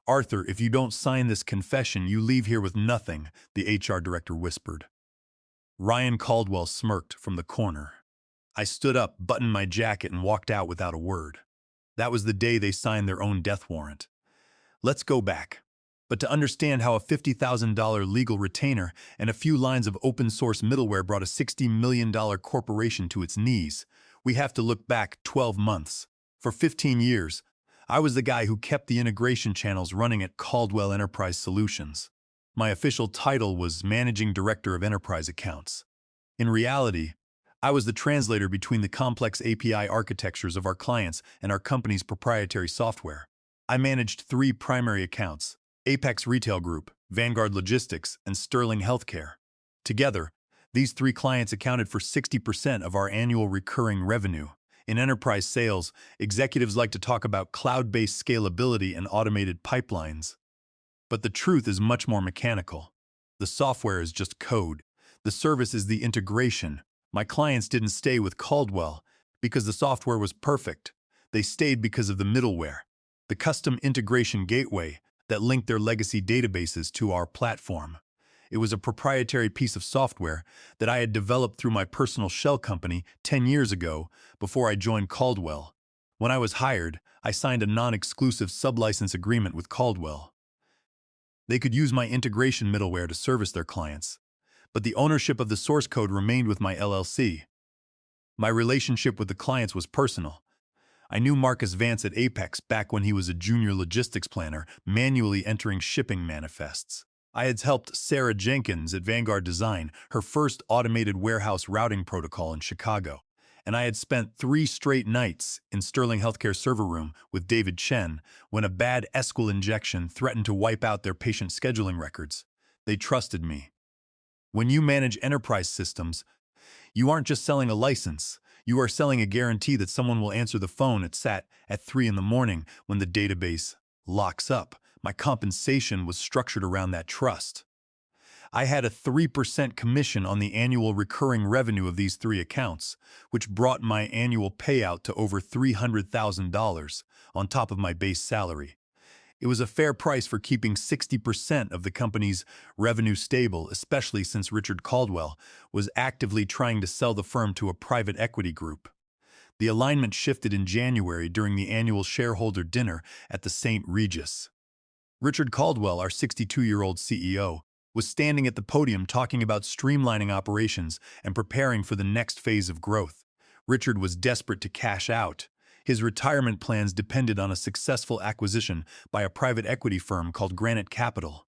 "Arthur, if you don't sign this confession, you leave here with nothing," the HR director whispered. Ryan Caldwell smirked from the corner. I stood up, buttoned my jacket, and walked out without a word. That was the day they signed their own death warrant. Let's go back. But to understand how a $50,000 legal retainer and a few lines of open-source middleware brought a $60 million corporation to its knees, we have to look back 12 months. For 15 years, I was the guy who kept the integration channels running at Caldwell Enterprise Solutions. My official title was Managing Director of Enterprise Accounts. In reality, I was the translator between the complex API architectures of our clients and our company's proprietary software. I managed 3 primary accounts: Apex Retail Group, Vanguard Logistics, and Sterling Healthcare. Together, these 3 clients accounted for 60% of our annual recurring revenue. In enterprise sales, executives like to talk about cloud-based scalability and automated pipelines. But the truth is much more mechanical. The software is just code. The service is the integration. My clients didn't stay with Caldwell because the software was perfect. They stayed because of the middleware, the custom integration gateway that linked their legacy databases to our platform. It was a proprietary piece of software that I had developed through my personal shell company 10 years ago before I joined Caldwell. When I was hired, I signed a non-exclusive sublicense agreement with Caldwell. They could use my integration middleware to service their clients, but the ownership of the source code remained with my LLC. My relationship with the clients was personal. I knew Marcus Vance at Apex back when he was a junior logistics planner, manually entering shipping manifests. I had helped Sarah Jenkins at Vanguard design her first automated warehouse routing protocol in Chicago. And I had spent 3 straight nights in Sterling Healthcare server room with David Chen when a bad Esquil injection threatened to wipe out their patient scheduling records. They trusted me. When you manage enterprise systems, you aren't just selling a license. You are selling a guarantee that someone will answer the phone at 3 in the morning when the database locks up. My compensation was structured around that trust. I had a 3% commission on the annual recurring revenue of these 3 accounts, which brought my annual payout to over $300,000 on top of my base salary. It was a fair price for keeping 60% of the company's revenue stable, especially since Richard Caldwell was actively trying to sell the firm to a private equity group. The alignment shifted in January during the annual shareholder dinner at the St. Regis. Richard Caldwell, our 62-year-old CEO, was standing at the podium talking about streamlining operations and preparing for the next phase of growth. Richard was desperate to cash out. His retirement plans depended on a successful acquisition by a private equity firm called Granite Capital.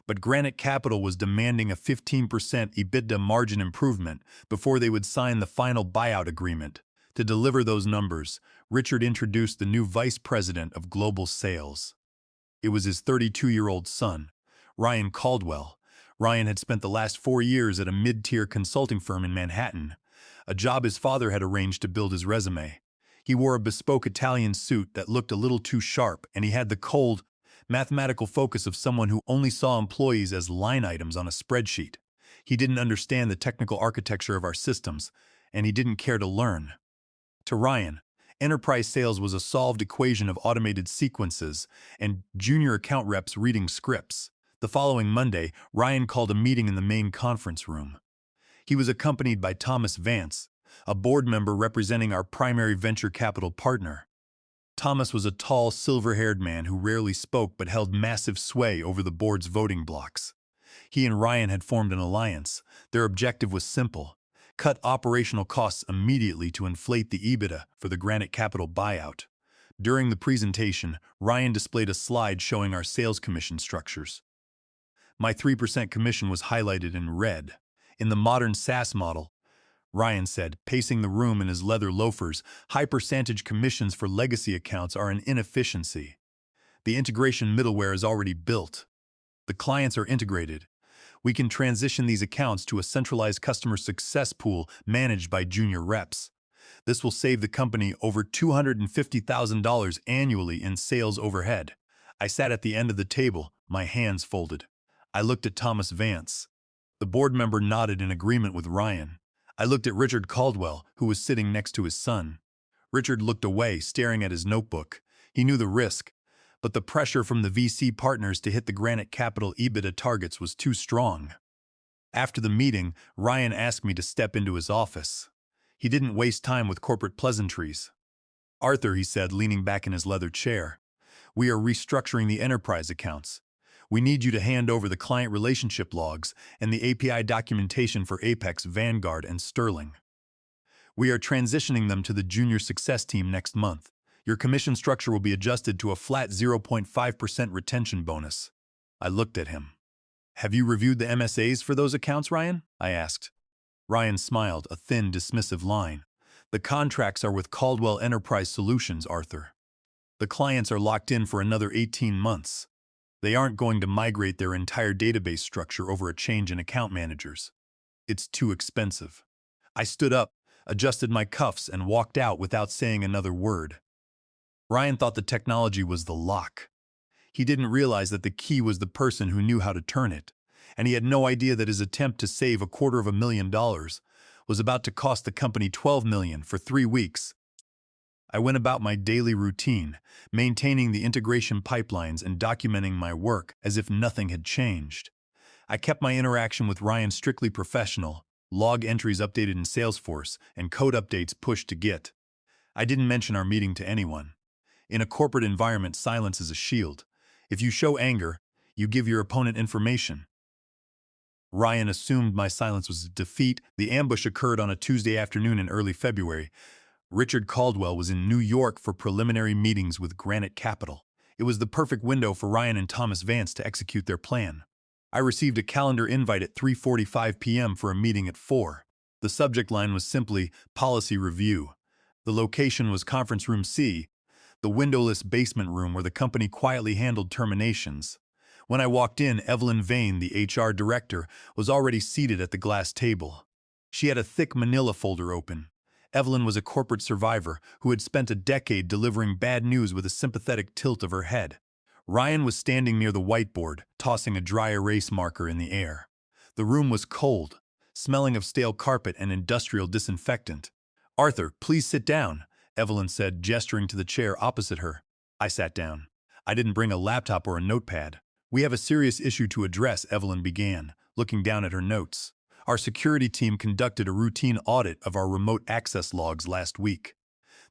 But Granite Capital was demanding a 15% EBITDA margin improvement before they would sign the final buyout agreement. To deliver those numbers, Richard introduced the new vice president of global sales. It was his 32-year-old son, Ryan Caldwell. Ryan had spent the last 4 years at a mid-tier consulting firm in Manhattan, a job his father had arranged to build his resume. He wore a bespoke Italian suit that looked a little too sharp, and he had the cold, mathematical focus of someone who only saw employees as line items on a spreadsheet. He didn't understand the technical architecture of our systems, and he didn't care to learn. To Ryan, enterprise sales was a solved equation of automated sequences and junior account reps reading scripts. The following Monday, Ryan called a meeting in the main conference room. He was accompanied by Thomas Vance, a board member representing our primary venture capital partner. Thomas was a tall, silver-haired man who rarely spoke but held massive sway over the board's voting blocks. He and Ryan had formed an alliance. Their objective was simple: cut operational costs immediately to inflate the EBITDA for the Granite Capital buyout. During the presentation, Ryan displayed a slide showing our sales commission structures. My 3% commission was highlighted in red. In the modern SaaS model, Ryan said, pacing the room in his leather loafers, high percentage commissions for legacy accounts are an inefficiency. The integration middleware is already built. The clients are integrated. We can transition these accounts to a centralized customer success pool managed by junior reps. This will save the company over $250,000 annually in sales overhead. I sat at the end of the table, my hands folded. I looked at Thomas Vance. The board member nodded in agreement with Ryan. I looked at Richard Caldwell, who was sitting next to his son. Richard looked away, staring at his notebook. He knew the risk, but the pressure from the VC partners to hit the Granite Capital EBITDA targets was too strong. After the meeting, Ryan asked me to step into his office. He didn't waste time with corporate pleasantries. "Arthur," he said, leaning back in his leather chair, "we are restructuring the enterprise accounts. We need you to hand over the client relationship logs and the API documentation for Apex, Vanguard, and Sterling. We are transitioning them to the junior success team next month. Your commission structure will be adjusted to a flat 0.5% retention bonus." I looked at him. "Have you reviewed the MSAs for those accounts, Ryan?" I asked. Ryan smiled, a thin, dismissive line. "The contracts are with Caldwell Enterprise Solutions, Arthur. The clients are locked in for another 18 months. They aren't going to migrate their entire database structure over a change in account managers. It's too expensive." I stood up, adjusted my cuffs, and walked out without saying another word. Ryan thought the technology was the lock. He didn't realize that the key was the person who knew how to turn it, and he had no idea that his attempt to save $250,000 was about to cost the company $12 million for 3 weeks. I went about my daily routine, maintaining the integration pipelines and documenting my work as if nothing had changed. I kept my interaction with Ryan strictly professional, log entries updated in Salesforce, and code updates pushed to Git. I didn't mention our meeting to anyone. In a corporate environment, silence is a shield. If you show anger, you give your opponent information. Ryan assumed my silence was a defeat. The ambush occurred on a Tuesday afternoon in early February. Richard Caldwell was in New York for preliminary meetings with Granite Capital. It was the perfect window for Ryan and Thomas Vance to execute their plan. I received a calendar invite at 3:45 p.m. for a meeting at 4. The subject line was simply Policy Review. The location was Conference Room C, the windowless basement room where the company quietly handled terminations. When I walked in, Evelyn Vane, the HR director, was already seated at the glass table. She had a thick manila folder open. Evelyn was a corporate survivor who had spent a decade delivering bad news with a sympathetic tilt of her head. Ryan was standing near the whiteboard, tossing a dry erase marker in the air. The room was cold, smelling of stale carpet and industrial disinfectant. "Arthur, please sit down," Evelyn said, gesturing to the chair opposite her. I sat down. I didn't bring a laptop or a notepad. "We have a serious issue to address," Evelyn began, looking down at her notes. "Our security team conducted a routine audit of our remote access logs last week.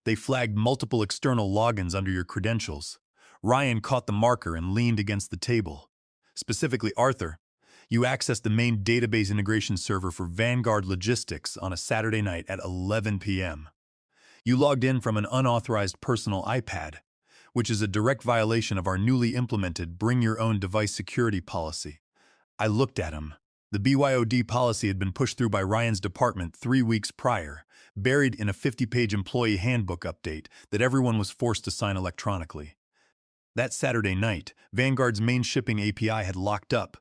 They flagged multiple external logins under your credentials." Ryan caught the marker and leaned against the table. "Specifically, Arthur, you accessed the main database integration server for Vanguard Logistics on a Saturday night at 11 p.m. You logged in from an unauthorized personal iPad, which is a direct violation of our newly implemented Bring Your Own Device security policy." I looked at him. The BYOD policy had been pushed through by Ryan's department 3 weeks prior, buried in a 50-page employee handbook update that everyone was forced to sign electronically. That Saturday night, Vanguard's main shipping API had locked up,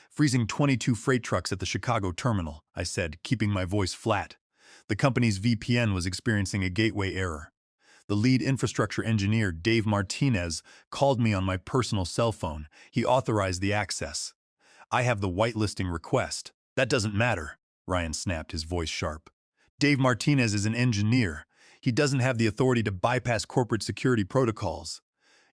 freezing 22 freight trucks at the Chicago terminal, I said, keeping my voice flat. The company's VPN was experiencing a gateway error. The lead infrastructure engineer, Dave Martinez, called me on my personal cell phone. He authorized the access. "I have the whitelisting request." "That doesn't matter," Ryan snapped, his voice sharp. "Dave Martinez is an engineer. He doesn't have the authority to bypass corporate security protocols.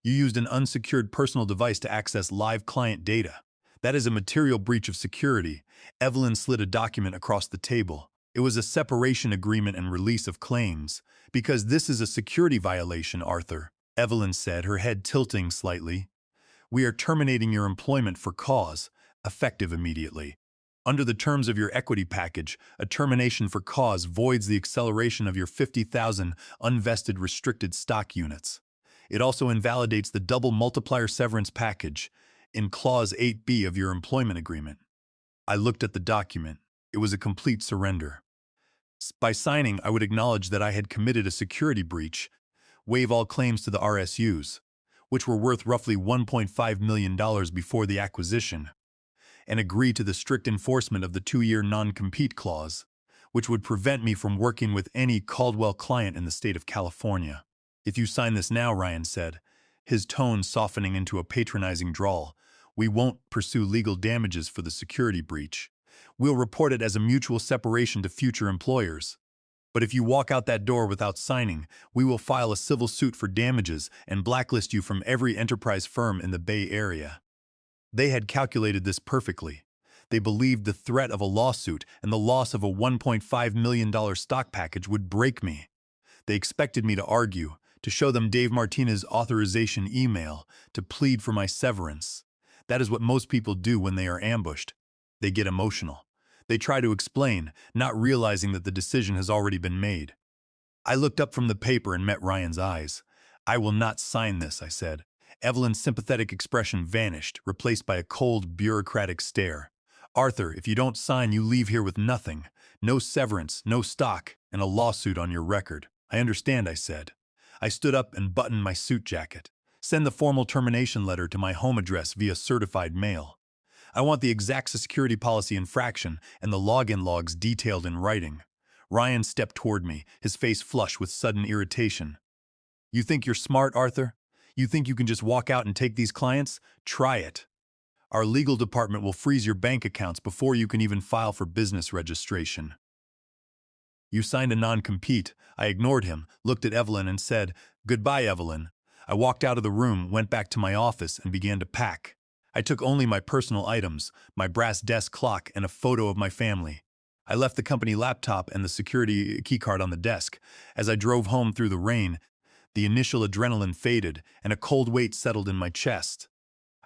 You used an unsecured personal device to access live client data. That is a material breach of security." Evelyn slid a document across the table. "It was a separation agreement and release of claims. Because this is a security violation, Arthur," Evelyn said, her head tilting slightly. "We are terminating your employment for cause, effective immediately. Under the terms of your equity package, a termination for cause voids the acceleration of your 50,000 unvested restricted stock units. It also invalidates the double multiplier severance package in Clause 8B of your employment agreement." I looked at the document. It was a complete surrender. By signing, I would acknowledge that I had committed a security breach, waive all claims to the RSUs, which were worth roughly $1.5 million before the acquisition, and agree to the strict enforcement of the 2-year non-compete clause, which would prevent me from working with any Caldwell client in the state of California. "If you sign this now," Ryan said, his tone softening into a patronizing drawl, "we won't pursue legal damages for the security breach. We'll report it as a mutual separation to future employers." But if you walk out that door without signing, we will file a civil suit for damages and blacklist you from every enterprise firm in the Bay Area. They had calculated this perfectly. They believed the threat of a lawsuit and the loss of a $1.5 million stock package would break me. They expected me to argue, to show them Dave Martinez's authorization email, to plead for my severance. That is what most people do when they are ambushed. They get emotional. They try to explain, not realizing that the decision has already been made. I looked up from the paper and met Ryan's eyes. "I will not sign this," I said. Evelyn's sympathetic expression vanished, replaced by a cold, bureaucratic stare. "Arthur, if you don't sign, you leave here with nothing. No severance, no stock, and a lawsuit on your record." "I understand," I said. I stood up and buttoned my suit jacket. "Send the formal termination letter to my home address via certified mail. I want the exact security policy infraction and the login logs detailed in writing." Ryan stepped toward me, his face flushed with sudden irritation. "You think you're smart, Arthur? You think you can just walk out and take these clients? Try it. Our legal department will freeze your bank accounts before you can even file for business registration." "You signed a non-compete." I ignored him, looked at Evelyn and said, "Goodbye, Evelyn." I walked out of the room, went back to my office, and began to pack. I took only my personal items, my brass desk clock, and a photo of my family. I left the company laptop and the security keycard on the desk. As I drove home through the rain, the initial adrenaline faded, and a cold weight settled in my chest.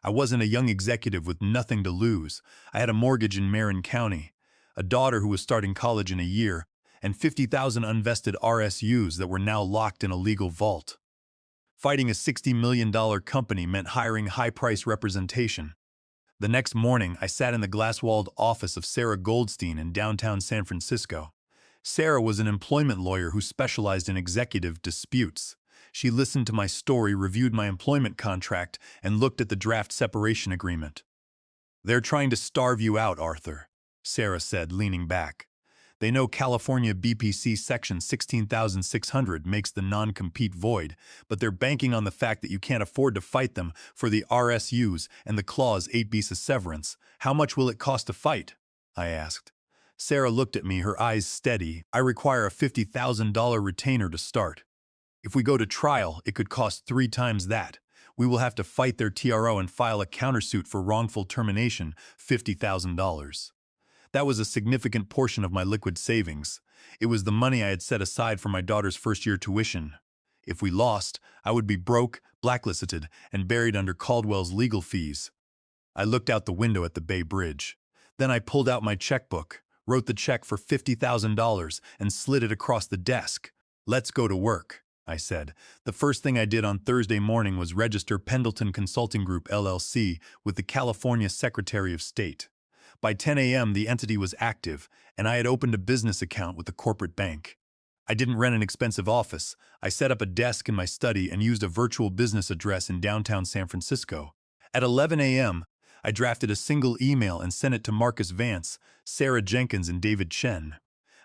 I wasn't a young executive with nothing to lose. I had a mortgage in Marin County, a daughter who was starting college in a year, and 50,000 unvested RSUs that were now locked in a legal vault. Fighting a $60 million company meant hiring high-price representation. The next morning, I sat in the glass-walled office of Sarah Goldstein in downtown San Francisco. Sarah was an employment lawyer who specialized in executive disputes. She listened to my story, reviewed my employment contract, and looked at the draft separation agreement. "They're trying to starve you out, Arthur," Sarah said, leaning back. "They know California BPC Section 16,600 makes the non-compete void, but they're banking on the fact that you can't afford to fight them for the RSUs and the Clause 8 visa severance. How much will it cost to fight?" I asked. Sarah looked at me, her eyes steady. "I require a $50,000 retainer to start. If we go to trial, it could cost 3 times that. We will have to fight their TRO and file a countersuit for wrongful termination, $50,000. That was a significant portion of my liquid savings. It was the money I had set aside for my daughter's first-year tuition. If we lost, I would be broke, blacklisted, and buried under Caldwell's legal fees. I looked out the window at the Bay Bridge. Then I pulled out my checkbook, wrote the check for $50,000, and slid it across the desk. "Let's go to work," I said. The first thing I did on Thursday morning was register Pendleton Consulting Group LLC with the California Secretary of State. By 10 a.m., the entity was active, and I had opened a business account with the corporate bank. I didn't rent an expensive office. I set up a desk in my study and used a virtual business address in downtown San Francisco. At 11 a.m., I drafted a single email and sent it to Marcus Vance, Sarah Jenkins, and David Chen.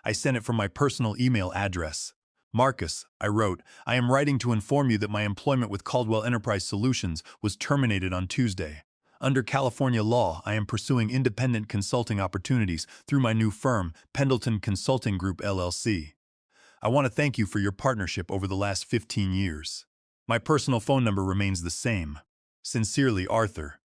I sent it from my personal email address. "Marcus," I wrote, "I am writing to inform you that my employment with Caldwell Enterprise Solutions was terminated on Tuesday. Under California law, I am pursuing independent consulting opportunities through my new firm, Pendleton Consulting Group LLC. I want to thank you for your partnership over the last 15 years. My personal phone number remains the same. Sincerely, Arthur."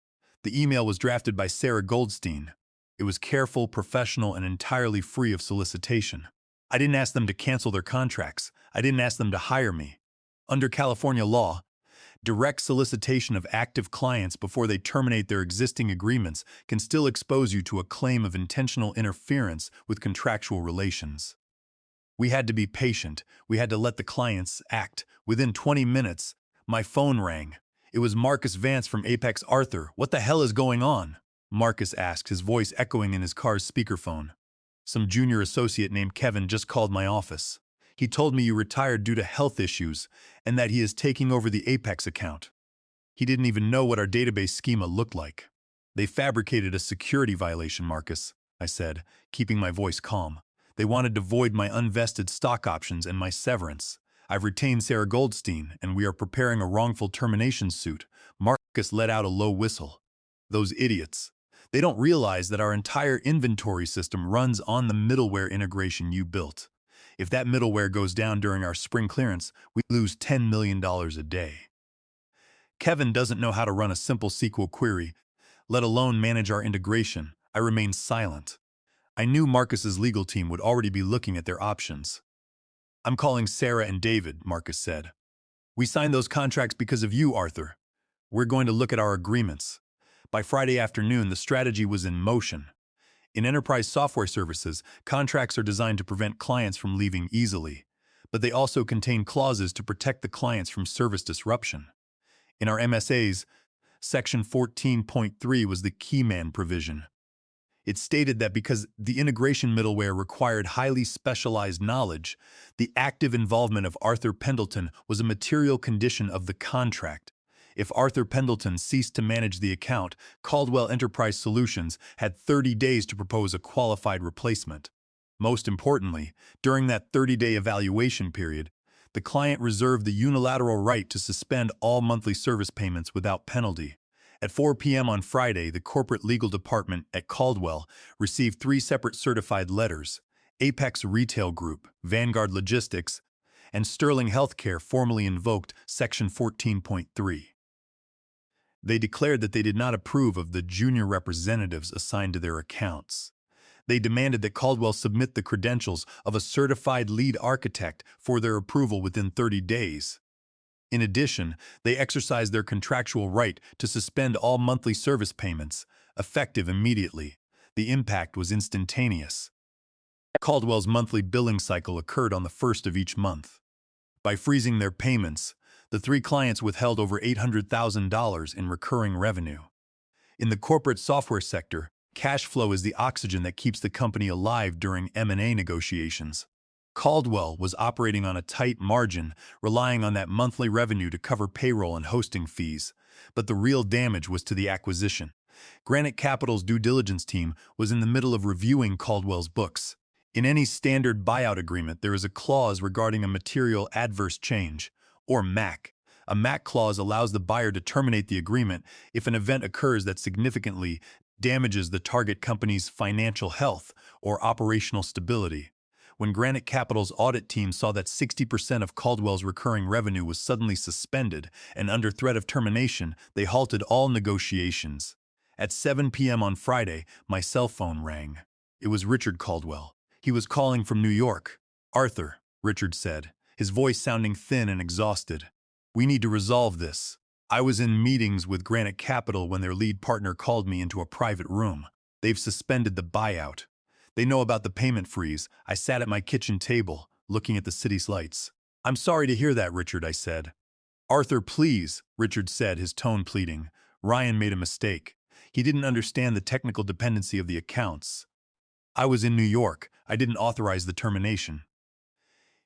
The email was drafted by Sarah Goldstein. It was careful, professional, and entirely free of solicitation. I didn't ask them to cancel their contracts. I didn't ask them to hire me. Under California law, direct solicitation of active clients before they terminate their existing agreements can still expose you to a claim of intentional interference with contractual relations. We had to be patient. We had to let the clients act. Within 20 minutes, my phone rang. It was Marcus Vance from Apex. "Arthur, what the hell is going on?" Marcus asked, his voice echoing in his car's speakerphone. "Some junior associate named Kevin just called my office. He told me you retired due to health issues and that he is taking over the Apex account. He didn't even know what our database schema looked like." "They fabricated a security violation, Marcus," I said, keeping my voice calm. "They wanted to void my unvested stock options and my severance. I've retained Sarah Goldstein, and we are preparing a wrongful termination suit." Marcus let out a low whistle. "Those idiots. They don't realize that our entire inventory system runs on the middleware integration you built. If that middleware goes down during our spring clearance, we lose $10 million a day. Kevin doesn't know how to run a simple SQL query, let alone manage our integration. I remained silent. I knew Marcus's legal team would already be looking at their options. I'm calling Sarah and David, Marcus said. We signed those contracts because of you, Arthur. We're going to look at our agreements. By Friday afternoon, the strategy was in motion. In enterprise software services, contracts are designed to prevent clients from leaving easily, but they also contain clauses to protect the clients from service disruption. In our MSAs, Section 14.3 was the key man provision. It stated that because the integration middleware required highly specialized knowledge, the active involvement of Arthur Pendleton was a material condition of the contract. If Arthur Pendleton ceased to manage the account, Caldwell Enterprise Solutions had 30 days to propose a qualified replacement. Most importantly, during that 30-day evaluation period, the client reserved the unilateral right to suspend all monthly service payments without penalty. At 4 p.m. on Friday, the corporate legal department at Caldwell received 3 separate certified letters: Apex Retail Group, Vanguard Logistics, and Sterling Healthcare formally invoked Section 14.3. They declared that they did not approve of the junior representatives assigned to their accounts. They demanded that Caldwell submit the credentials of a certified lead architect for their approval within 30 days. In addition, they exercised their contractual right to suspend all monthly service payments, effective immediately. The impact was instantaneous. Caldwell's monthly billing cycle occurred on the 1st of each month. By freezing their payments, the 3 clients withheld over $800,000 in recurring revenue. In the corporate software sector, cash flow is the oxygen that keeps the company alive during M&A negotiations. Caldwell was operating on a tight margin, relying on that monthly revenue to cover payroll and hosting fees. But the real damage was to the acquisition. Granite Capital's due diligence team was in the middle of reviewing Caldwell's books. In any standard buyout agreement, there is a clause regarding a material adverse change, or MAC. A MAC clause allows the buyer to terminate the agreement if an event occurs that significantly damages the target company's financial health or operational stability. When Granite Capital's audit team saw that 60% of Caldwell's recurring revenue was suddenly suspended and under threat of termination, they halted all negotiations. At 7 p.m. on Friday, my cell phone rang. It was Richard Caldwell. He was calling from New York. "Arthur," Richard said, his voice sounding thin and exhausted. "We need to resolve this. I was in meetings with Granite Capital when their lead partner called me into a private room. They've suspended the buyout. They know about the payment freeze." I sat at my kitchen table, looking at the city's lights. "I'm sorry to hear that, Richard," I said. "Arthur, please," Richard said, his tone pleading. "Ryan made a mistake. He didn't understand the technical dependency of the accounts. I was in New York. I didn't authorize the termination.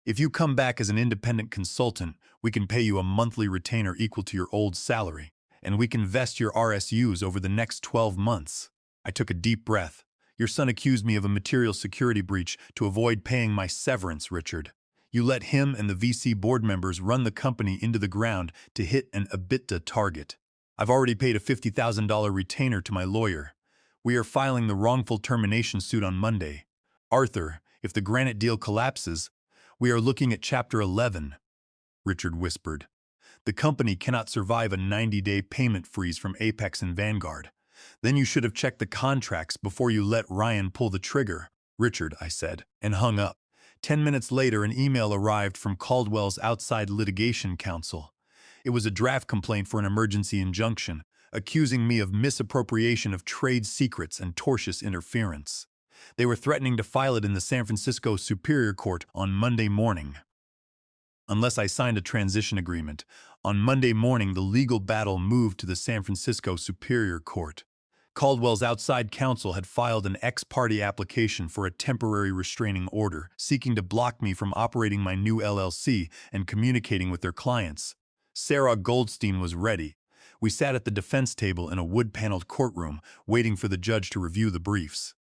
If you come back as an independent consultant, we can pay you a monthly retainer equal to your old salary, and we can vest your RSUs over the next 12 months. I took a deep breath. "Your son accused me of a material security breach to avoid paying my severance, Richard. You let him and the VC board members run the company into the ground to hit an EBITDA target. I've already paid a $50,000 retainer to my lawyer. We are filing the wrongful termination suit on Monday. Arthur, if the Granite deal collapses, we are looking at Chapter 11, Richard whispered. "The company cannot survive a 90-day payment freeze from Apex and Vanguard. Then you should have checked the contracts before you let Ryan pull the trigger." "Richard," I said, and hung up. 10 minutes later, an email arrived from Caldwell's outside litigation counsel. It was a draft complaint for an emergency injunction, accusing me of misappropriation of trade secrets and tortious interference. They were threatening to file it in the San Francisco Superior Court on Monday morning, unless I signed a transition agreement. On Monday morning, the legal battle moved to the San Francisco Superior Court. Caldwell's outside counsel had filed an ex parte application for a temporary restraining order, seeking to block me from operating my new LLC and communicating with their clients. Sarah Goldstein was ready. We sat at the defense table in a wood-paneled courtroom, waiting for the judge to review the briefs.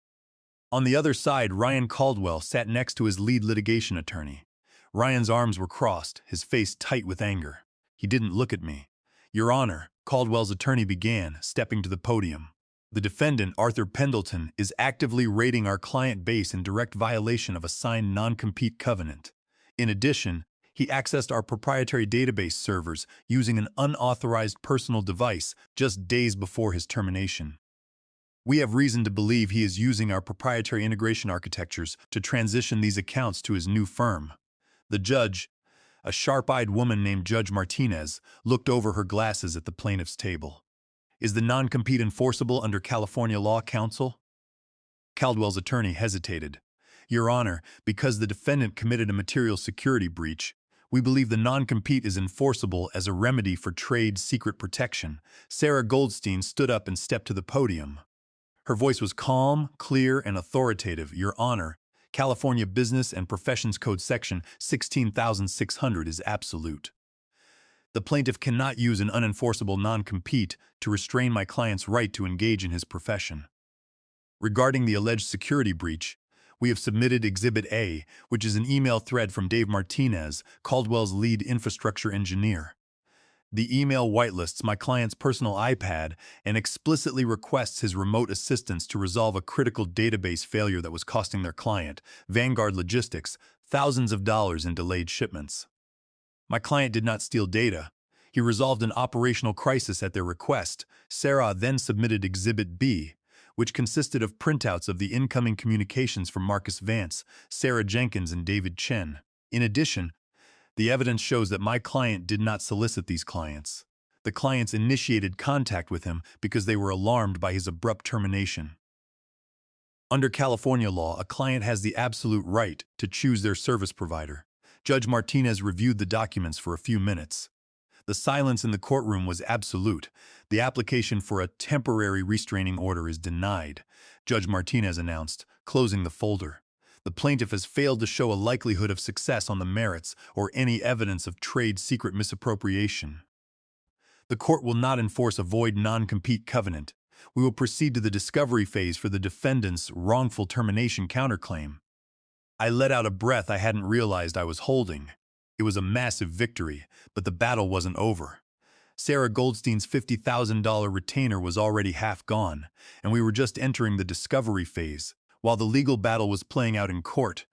On the other side, Ryan Caldwell sat next to his lead litigation attorney. Ryan's arms were crossed, his face tight with anger. He didn't look at me. "Your Honor," Caldwell's attorney began, stepping to the podium. The defendant, Arthur Pendleton, is actively raiding our client base in direct violation of a signed non-compete covenant. In addition, he accessed our proprietary database servers using an unauthorized personal device just days before his termination. We have reason to believe he is using our proprietary integration architectures to transition these accounts to his new firm. The judge, a sharp-eyed woman named Judge Martinez, looked over her glasses at the plaintiff's table. Is the non-compete enforceable under California law, counsel? Caldwell's attorney hesitated. Your Honor, because the defendant committed a material security breach, we believe the non-compete is enforceable as a remedy for trade secret protection. Sarah Goldstein stood up and stepped to the podium. Her voice was calm, clear, and authoritative. Your Honor, California Business and Professions Code Section 16,600 is absolute. The plaintiff cannot use an unenforceable non-compete to restrain my client's right to engage in his profession. Regarding the alleged security breach, we have submitted Exhibit A, which is an email thread from Dave Martinez, Caldwell's lead infrastructure engineer. The email whitelists my client's personal iPad and explicitly requests his remote assistance to resolve a critical database failure that was costing their client, Vanguard Logistics, thousands of dollars in delayed shipments. My client did not steal data. He resolved an operational crisis at their request. Sarah then submitted Exhibit B, which consisted of printouts of the incoming communications from Marcus Vance, Sarah Jenkins, and David Chen. In addition, the evidence shows that my client did not solicit these clients. The clients initiated contact with him because they were alarmed by his abrupt termination. Under California law, a client has the absolute right to choose their service provider. Judge Martinez reviewed the documents for a few minutes. The silence in the courtroom was absolute. The application for a temporary restraining order is denied, Judge Martinez announced, closing the folder. The plaintiff has failed to show a likelihood of success on the merits or any evidence of trade secret misappropriation. The court will not enforce a void non-compete covenant. We will proceed to the discovery phase for the defendant's wrongful termination counterclaim. I let out a breath I hadn't realized I was holding. It was a massive victory, but the battle wasn't over. Sarah Goldstein's $50,000 retainer was already half gone, and we were just entering the discovery phase. While the legal battle was playing out in court,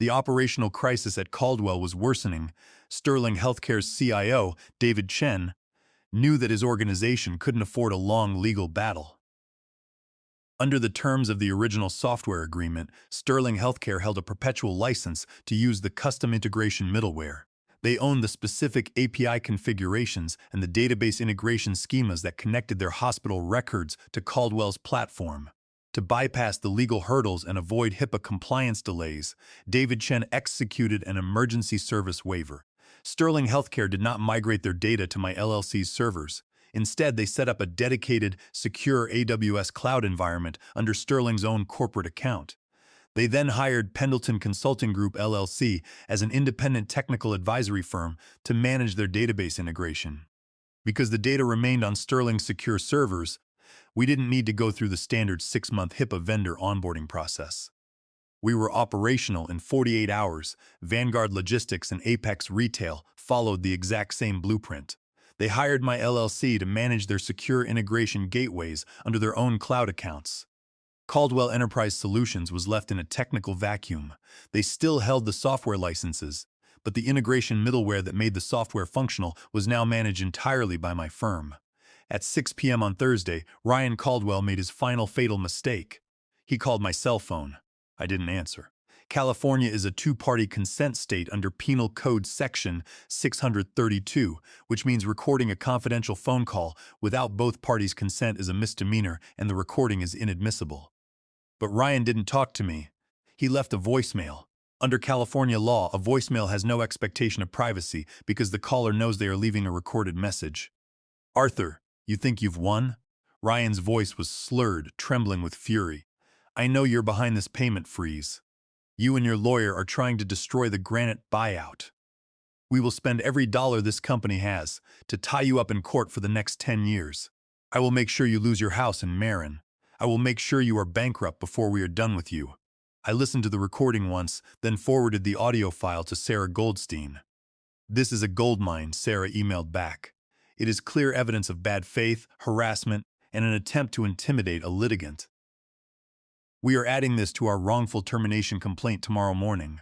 the operational crisis at Caldwell was worsening. Sterling Healthcare's CIO, David Chen, knew that his organization couldn't afford a long legal battle. Under the terms of the original software agreement, Sterling Healthcare held a perpetual license to use the custom integration middleware. They owned the specific API configurations and the database integration schemas that connected their hospital records to Caldwell's platform. To bypass the legal hurdles and avoid HIPAA compliance delays, David Chen executed an emergency service waiver. Sterling Healthcare did not migrate their data to my LLC's servers. Instead, they set up a dedicated, secure AWS cloud environment under Sterling's own corporate account. They then hired Pendleton Consulting Group LLC as an independent technical advisory firm to manage their database integration. Because the data remained on Sterling's secure servers, we didn't need to go through the standard 6-month HIPAA vendor onboarding process. We were operational in 48 hours. Vanguard Logistics and Apex Retail followed the exact same blueprint. They hired my LLC to manage their secure integration gateways under their own cloud accounts. Caldwell Enterprise Solutions was left in a technical vacuum. They still held the software licenses, but the integration middleware that made the software functional was now managed entirely by my firm. At 6 p.m. on Thursday, Ryan Caldwell made his final fatal mistake. He called my cell phone. I didn't answer. California is a two-party consent state under Penal Code Section 632, which means recording a confidential phone call without both parties' consent is a misdemeanor and the recording is inadmissible. But Ryan didn't talk to me. He left a voicemail. Under California law, a voicemail has no expectation of privacy because the caller knows they are leaving a recorded message. Arthur, you think you've won? Ryan's voice was slurred, trembling with fury. I know you're behind this payment freeze. You and your lawyer are trying to destroy the Granite buyout. We will spend every dollar this company has to tie you up in court for the next 10 years. I will make sure you lose your house in Marin. I will make sure you are bankrupt before we are done with you. I listened to the recording once, then forwarded the audio file to Sarah Goldstein. This is a goldmine, Sarah emailed back. It is clear evidence of bad faith, harassment, and an attempt to intimidate a litigant. We are adding this to our wrongful termination complaint tomorrow morning.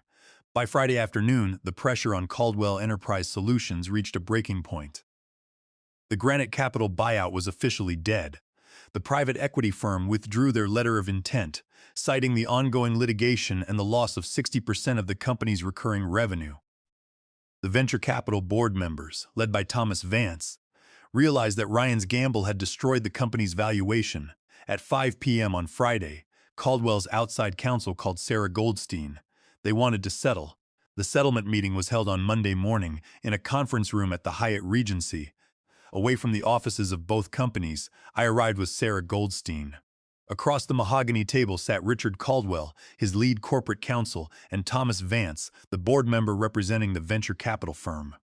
By Friday afternoon, the pressure on Caldwell Enterprise Solutions reached a breaking point. The Granite Capital buyout was officially dead. The private equity firm withdrew their letter of intent, citing the ongoing litigation and the loss of 60% of the company's recurring revenue. The venture capital board members, led by Thomas Vance, realized that Ryan's gamble had destroyed the company's valuation. At 5 p.m. on Friday, Caldwell's outside counsel called Sarah Goldstein. They wanted to settle. The settlement meeting was held on Monday morning in a conference room at the Hyatt Regency. Away from the offices of both companies, I arrived with Sarah Goldstein. Across the mahogany table sat Richard Caldwell, his lead corporate counsel, and Thomas Vance, the board member representing the venture capital firm.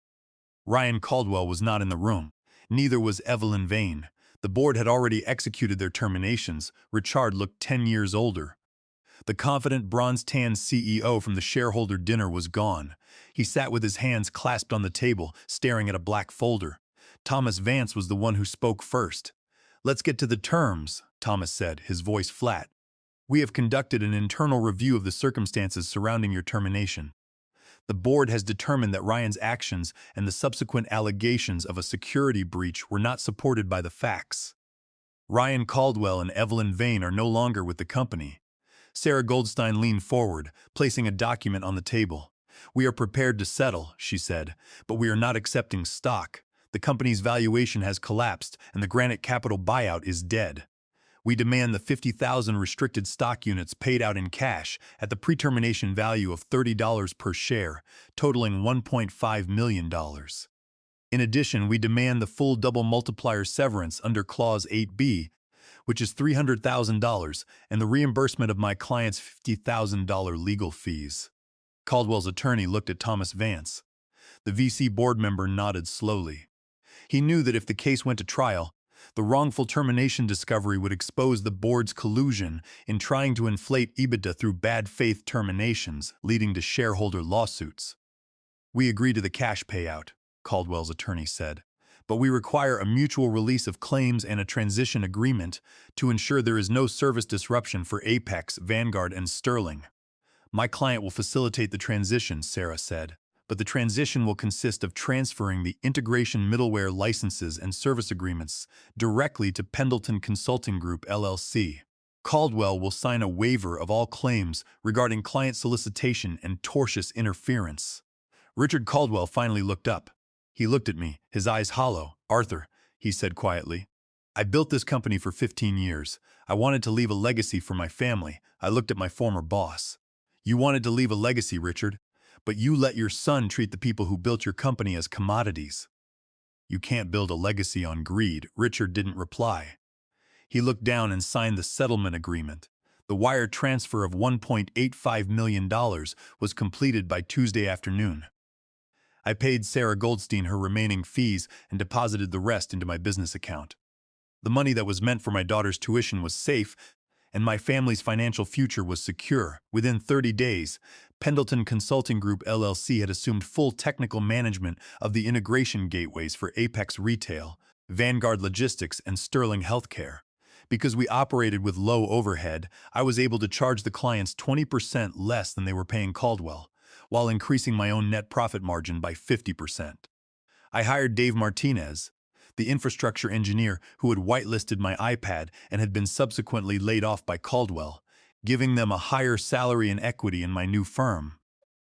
Ryan Caldwell was not in the room. Neither was Evelyn Vane. The board had already executed their terminations. Richard looked 10 years older. The confident, bronze-tanned CEO from the shareholder dinner was gone. He sat with his hands clasped on the table, staring at a black folder. Thomas Vance was the one who spoke first. "Let's get to the terms," Thomas said, his voice flat. "We have conducted an internal review of the circumstances surrounding your termination. The board has determined that Ryan's actions and the subsequent allegations of a security breach were not supported by the facts. Ryan Caldwell and Evelyn Vane are no longer with the company." Sarah Goldstein leaned forward, placing a document on the table. "We are prepared to settle," she said, "but we are not accepting stock. The company's valuation has collapsed, and the Granite Capital buyout is dead. We demand the 50,000 restricted stock units paid out in cash at the pre-termination value of $30 per share, totaling $1.5 million. In addition, we demand the full double multiplier severance under Clause 8B, which is $300,000, and the reimbursement of my client's $50,000 legal fees." Caldwell's attorney looked at Thomas Vance. The VC board member nodded slowly. He knew that if the case went to trial, the wrongful termination discovery would expose the board's collusion in trying to inflate EBITDA through bad faith terminations, leading to shareholder lawsuits. "We agree to the cash payout," Caldwell's attorney said, "but we require a mutual release of claims and a transition agreement to ensure there is no service disruption for Apex, Vanguard, and Sterling." "My client will facilitate the transition," Sarah said, "but the transition will consist of transferring the integration middleware licenses and service agreements directly to Pendleton Consulting Group, LLC. Caldwell will sign a waiver of all claims regarding client solicitation and tortious interference." Richard Caldwell finally looked up. He looked at me, his eyes hollow. "Arthur," he said quietly, "I built this company for 15 years. I wanted to leave a legacy for my family." I looked at my former boss. "You wanted to leave a legacy, Richard, but you let your son treat the people who built your company as commodities." "You can't build a legacy on greed." Richard didn't reply. He looked down and signed the settlement agreement. The wire transfer of $1.85 million was completed by Tuesday afternoon. I paid Sarah Goldstein her remaining fees and deposited the rest into my business account. The money that was meant for my daughter's tuition was safe, and my family's financial future was secure. Within 30 days, Pendleton Consulting Group, LLC had assumed full technical management of the integration gateways for Apex Retail, Vanguard Logistics, and Sterling Healthcare. Because we operated with low overhead, I was able to charge the clients 20% less than they were paying Caldwell, while increasing my own net profit margin by 50%. I hired Dave Martinez, the infrastructure engineer who had whitelisted my iPad and had been subsequently laid off by Caldwell, giving them a higher salary and equity in my new firm.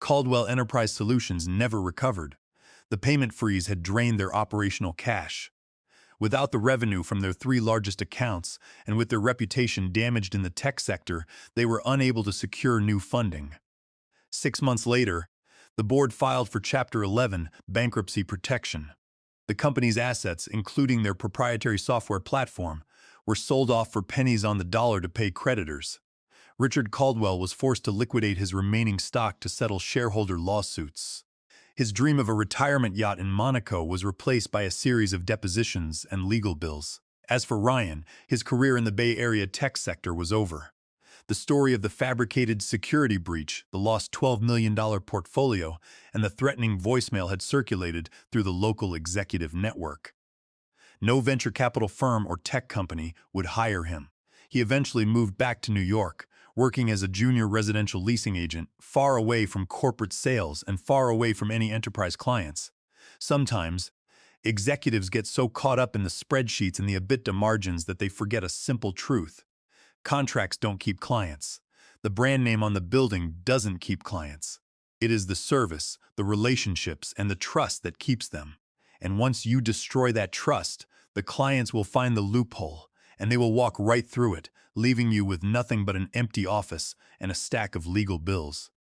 Caldwell Enterprise Solutions never recovered. The payment freeze had drained their operational cash. Without the revenue from their 3 largest accounts, and with their reputation damaged in the tech sector, they were unable to secure new funding. 6 months later, the board filed for Chapter 11 bankruptcy protection. The company's assets, including their proprietary software platform, were sold off for pennies on the dollar to pay creditors. Richard Caldwell was forced to liquidate his remaining stock to settle shareholder lawsuits. His dream of a retirement yacht in Monaco was replaced by a series of depositions and legal bills. As for Ryan, his career in the Bay Area tech sector was over. The story of the fabricated security breach, the lost $12 million portfolio, and the threatening voicemail had circulated through the local executive network. No venture capital firm or tech company would hire him. He eventually moved back to New York, working as a junior residential leasing agent, far away from corporate sales and far away from any enterprise clients. Sometimes, executives get so caught up in the spreadsheets and the EBITDA margins that they forget a simple truth. Contracts don't keep clients. The brand name on the building doesn't keep clients. It is the service, the relationships, and the trust that keeps them. And once you destroy that trust, the clients will find the loophole, and they will walk right through it, leaving you with nothing but an empty office and a stack of legal bills.